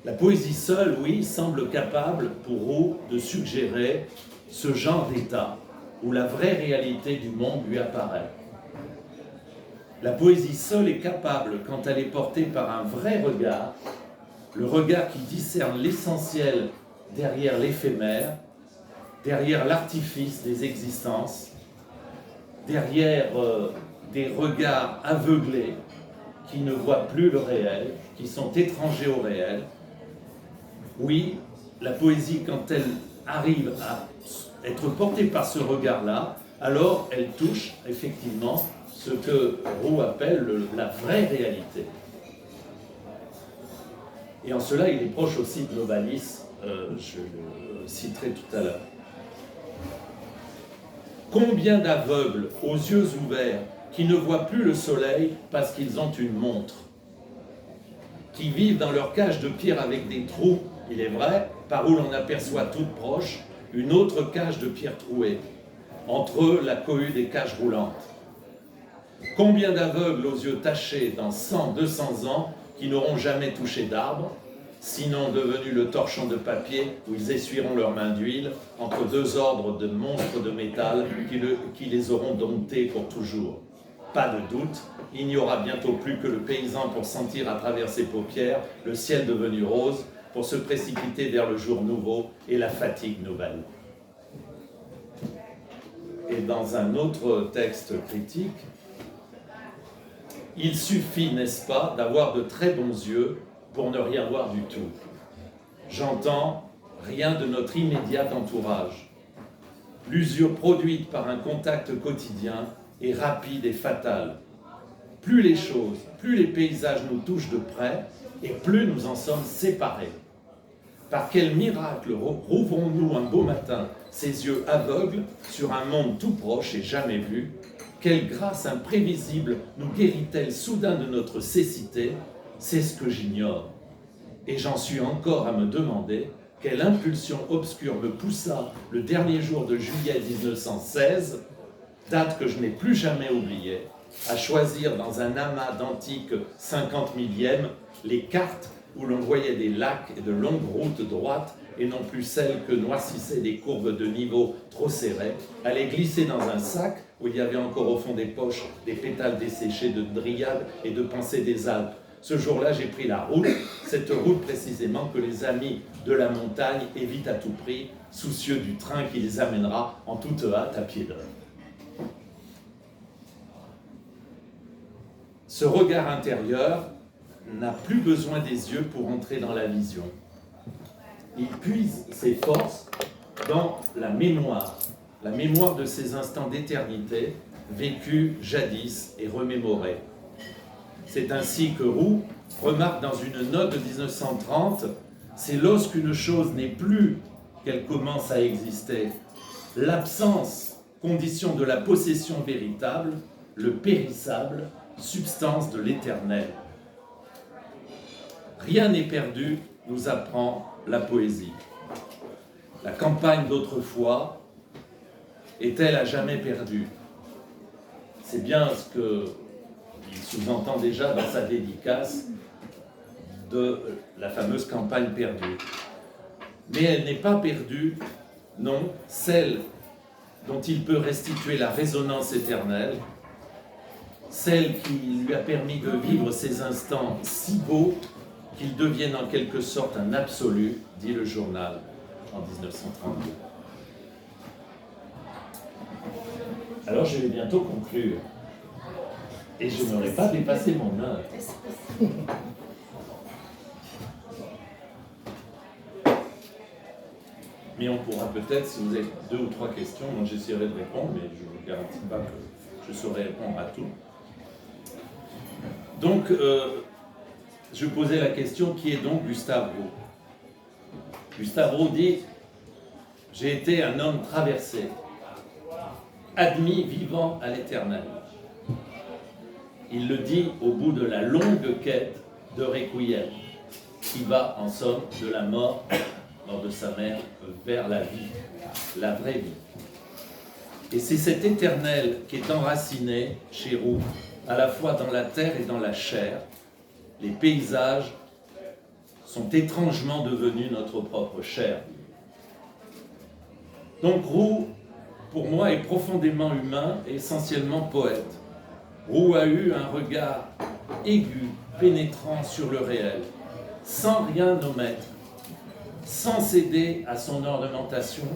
La poésie seule, oui, semble capable pour Roux de suggérer ce genre d'état où la vraie réalité du monde lui apparaît. La poésie seule est capable, quand elle est portée par un vrai regard, le regard qui discerne l'essentiel derrière l'éphémère, derrière l'artifice des existences, derrière des regards aveuglés qui ne voient plus le réel, qui sont étrangers au réel. Oui, la poésie, quand elle arrive à être portée par ce regard-là, alors elle touche effectivement ce que Roux appelle la vraie réalité. Et en cela, il est proche aussi de Novalis, je le citerai tout à l'heure. Combien d'aveugles aux yeux ouverts qui ne voient plus le soleil parce qu'ils ont une montre, qui vivent dans leur cage de pierre avec des trous, il est vrai, par où l'on aperçoit toute proche une autre cage de pierre trouée, entre eux la cohue des cages roulantes. Combien d'aveugles aux yeux tachés dans 100, 200 ans qui n'auront jamais touché d'arbre, sinon devenus le torchon de papier où ils essuieront leurs mains d'huile entre deux ordres de monstres de métal qui les auront domptés pour toujours. Pas de doute, il n'y aura bientôt plus que le paysan pour sentir à travers ses paupières le ciel devenu rose, pour se précipiter vers le jour nouveau et la fatigue nouvelle. Et dans un autre texte critique, il suffit, n'est-ce pas, d'avoir de très bons yeux pour ne rien voir du tout. J'entends rien de notre immédiat entourage. L'usure produite par un contact quotidien est rapide et fatale. Plus les choses, plus les paysages nous touchent de près, et plus nous en sommes séparés. Par quel miracle rouvrons-nous un beau matin ces yeux aveugles sur un monde tout proche et jamais vu? Quelle grâce imprévisible nous guérit-elle soudain de notre cécité? C'est ce que j'ignore. Et j'en suis encore à me demander quelle impulsion obscure me poussa le dernier jour de juillet 1916, date que je n'ai plus jamais oubliée, à choisir dans un amas d'antiques 50 millièmes les cartes où l'on voyait des lacs et de longues routes droites et non plus celles que noircissaient des courbes de niveau trop serrées, à les glisser dans un sac où il y avait encore au fond des poches des pétales desséchés de dryades et de pensées des Alpes. Ce jour-là, j'ai pris la route, cette route précisément que les amis de la montagne évitent à tout prix, soucieux du train qui les amènera en toute hâte à pied d'œuvre. Ce regard intérieur n'a plus besoin des yeux pour entrer dans la vision. Il puise ses forces dans la mémoire de ces instants d'éternité vécus jadis et remémorés. C'est ainsi que Roux remarque dans une note de 1930 « C'est lorsqu'une chose n'est plus qu'elle commence à exister. L'absence, condition de la possession véritable, le périssable, substance de l'éternel. » Rien n'est perdu, nous apprend la poésie. La campagne d'autrefois est-elle à jamais perdue? C'est bien ce qu'il sous-entend déjà dans sa dédicace de la fameuse campagne perdue. Mais elle n'est pas perdue, non, celle dont il peut restituer la résonance éternelle, celle qui lui a permis de vivre ces instants si beaux qu'ils deviennent en quelque sorte un absolu, dit le journal en 1932. Alors je vais bientôt conclure. Et je n'aurai pas dépassé mon heure. Mais on pourra peut-être, si vous avez 2 ou 3 questions, moi j'essaierai de répondre, mais je ne vous garantis pas que je saurai répondre à tout. Donc, je posais la question, qui est donc Gustave Roux? Gustave Roux dit « J'ai été un homme traversé, admis vivant à l'éternel. » Il le dit au bout de la longue quête de Requiem, qui va en somme de la mort de sa mère vers la vie, la vraie vie. Et c'est cet éternel qui est enraciné chez Roux, à la fois dans la terre et dans la chair. Les paysages sont étrangement devenus notre propre chair. Donc Roux, pour moi, est profondément humain et essentiellement poète. Roux a eu un regard aigu, pénétrant sur le réel, sans rien omettre, sans céder à son ornementation,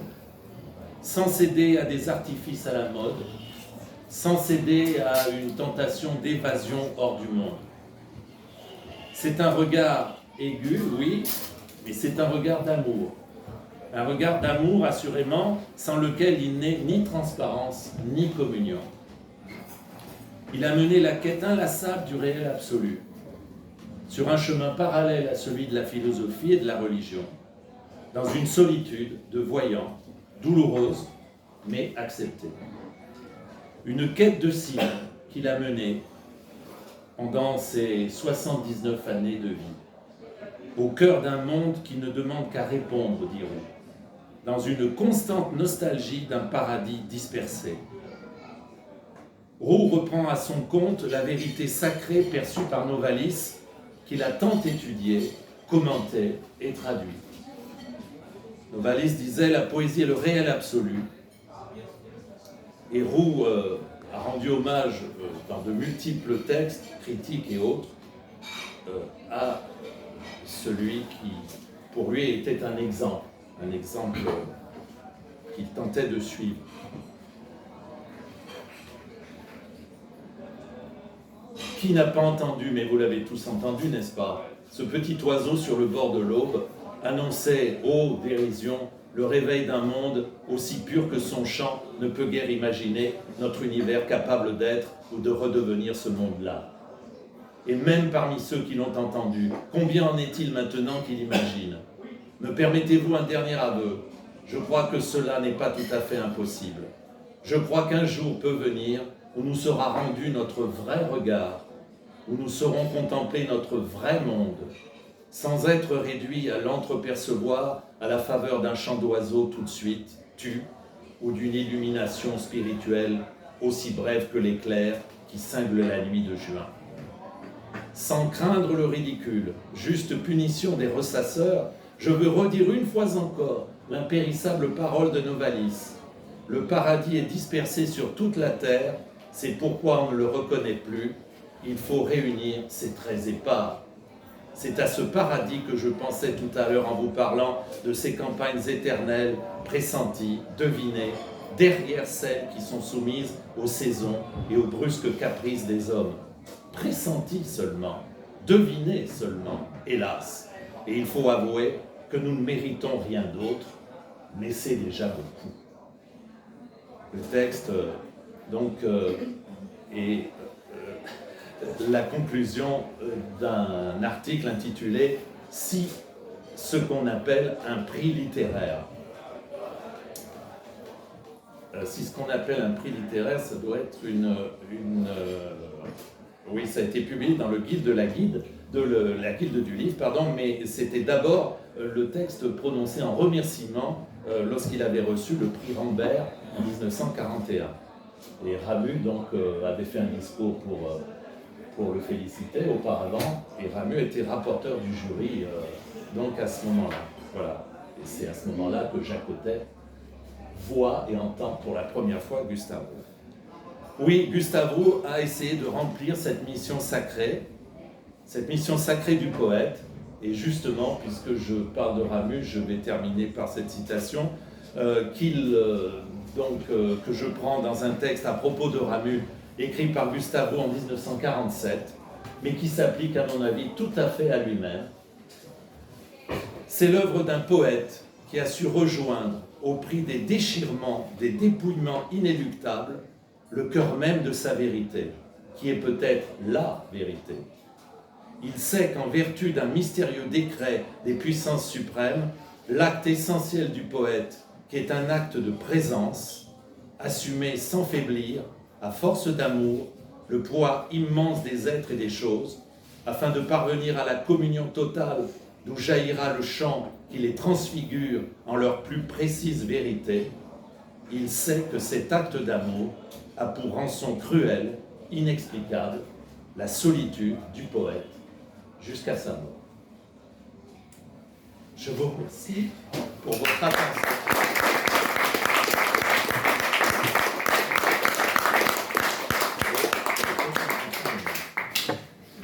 sans céder à des artifices à la mode, sans céder à une tentation d'évasion hors du monde. C'est un regard aigu, oui, mais c'est un regard d'amour. Un regard d'amour, assurément, sans lequel il n'est ni transparence, ni communion. Il a mené la quête inlassable du réel absolu, sur un chemin parallèle à celui de la philosophie et de la religion, dans une solitude de voyants, douloureuse, mais acceptée. Une quête de cible qu'il a menée pendant ses 79 années de vie, au cœur d'un monde qui ne demande qu'à répondre, dirons, dans une constante nostalgie d'un paradis dispersé. Roux reprend à son compte la vérité sacrée perçue par Novalis, qu'il a tant étudiée, commentée et traduite. Novalis disait « La poésie est le réel absolu ». Et Roux a rendu hommage dans de multiples textes, critiques et autres, à celui qui, pour lui, était un exemple qu'il tentait de suivre. Qui n'a pas entendu, mais vous l'avez tous entendu, n'est-ce pas? Ce petit oiseau sur le bord de l'Aube annonçait, ô dérision, le réveil d'un monde aussi pur que son chant ne peut guère imaginer notre univers capable d'être ou de redevenir ce monde-là. Et même parmi ceux qui l'ont entendu, combien en est-il maintenant qui l'imaginent? Me permettez-vous un dernier aveu? Je crois que cela n'est pas tout à fait impossible. Je crois qu'un jour peut venir où nous sera rendu notre vrai regard, où nous saurons contempler notre vrai monde, sans être réduits à l'entrepercevoir à la faveur d'un chant d'oiseau tout de suite tu, ou d'une illumination spirituelle aussi brève que l'éclair qui cingle la nuit de juin. Sans craindre le ridicule, juste punition des ressasseurs, je veux redire une fois encore l'impérissable parole de Novalis. Le paradis est dispersé sur toute la terre, c'est pourquoi on ne le reconnaît plus. Il faut réunir ces traits épars. C'est à ce paradis que je pensais tout à l'heure en vous parlant de ces campagnes éternelles, pressenties, devinées, derrière celles qui sont soumises aux saisons et aux brusques caprices des hommes. Pressenties seulement, devinées seulement, hélas. Et il faut avouer que nous ne méritons rien d'autre, mais c'est déjà beaucoup. Le texte, est la conclusion d'un article intitulé « Si ce qu'on appelle un prix littéraire ». Si ce qu'on appelle un prix littéraire, ça doit être oui, ça a été publié dans le guide de la guilde du livre, pardon, mais c'était d'abord le texte prononcé en remerciement lorsqu'il avait reçu le prix Rambert en 1941. Et Ramu donc avait fait un discours pour le féliciter auparavant, et Ramu était rapporteur du jury donc à ce moment-là. Voilà. Et c'est à ce moment-là que Jacques Cottet voit et entend pour la première fois Gustave Roux. Oui, Gustave Roux a essayé de remplir cette mission sacrée du poète, et justement, puisque je parle de Ramu, je vais terminer par cette citation que je prends dans un texte à propos de Ramu, écrit par Gustave Roux en 1947, mais qui s'applique à mon avis tout à fait à lui-même. C'est l'œuvre d'un poète qui a su rejoindre, au prix des déchirements, des dépouillements inéluctables, le cœur même de sa vérité, qui est peut-être la vérité. Il sait qu'en vertu d'un mystérieux décret des puissances suprêmes, l'acte essentiel du poète, qui est un acte de présence, assumé sans faiblir, à force d'amour, le poids immense des êtres et des choses, afin de parvenir à la communion totale d'où jaillira le chant qui les transfigure en leur plus précise vérité, il sait que cet acte d'amour a pour rançon cruelle, inexplicable, la solitude du poète jusqu'à sa mort. Je vous remercie pour votre attention.